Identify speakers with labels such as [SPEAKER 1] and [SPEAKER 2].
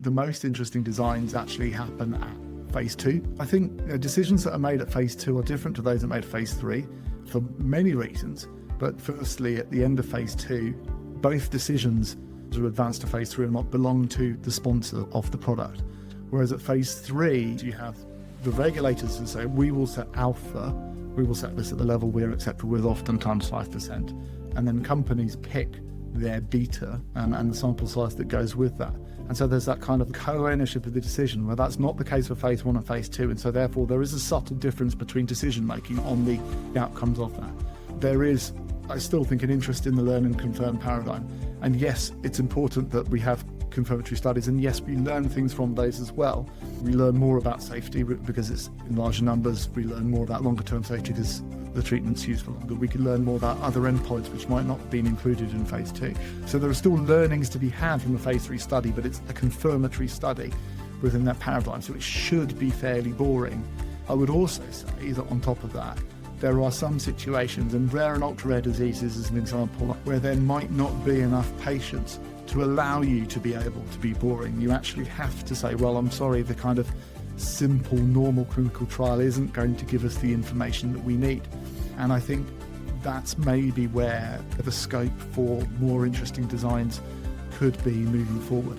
[SPEAKER 1] the most interesting designs actually happen at phase 2. I think decisions that are made at phase 2 are different to those that are made at phase 3 for many reasons. But firstly, at the end of phase 2, both decisions to advance to phase 3 or not belong to the sponsor of the product. Whereas at phase 3, you have the regulators who say, we will set alpha, we will set this at the level we're acceptable with, oftentimes 5%. And then companies pick their beta and the sample size that goes with that. And so there's that kind of co-ownership of the decision, where that's not the case for phase 1 and phase 2. And so therefore there is a subtle difference between decision making on the outcomes of that. There is, I still think, an interest in the learn and confirm paradigm. And yes, it's important that we have confirmatory studies, and yes, we learn things from those as well. We learn more about safety because it's in larger numbers. We learn more about longer term safety because the treatment's used for longer. We can learn more about other endpoints which might not have been included in phase 2. So there are still learnings to be had from the phase 3 study, but it's a confirmatory study within that paradigm, so it should be fairly boring. I would also say that on top of that, there are some situations, and rare and ultra-rare diseases as an example, where there might not be enough patients to allow you to be able to be boring. You actually have to say, well, I'm sorry, the kind of simple, normal clinical trial isn't going to give us the information that we need. And I think that's maybe where the scope for more interesting designs could be moving forward.